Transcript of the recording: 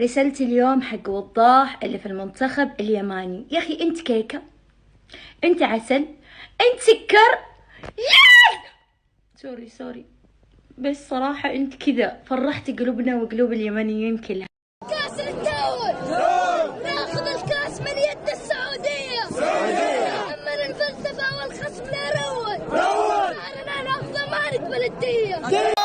رسالتي اليوم حق وضاح اللي في المنتخب اليماني. يا أخي أنت كيكة، أنت عسل، أنت سكر. سوري بس صراحة أنت كذا فرحتي قلوبنا وقلوب اليمنيين كلها. كاس الدول ناخذ الكاس من يد السعودية. أمن الفلسفة والخصم لا روج، صارنا ناخذه ما نقبل الدية.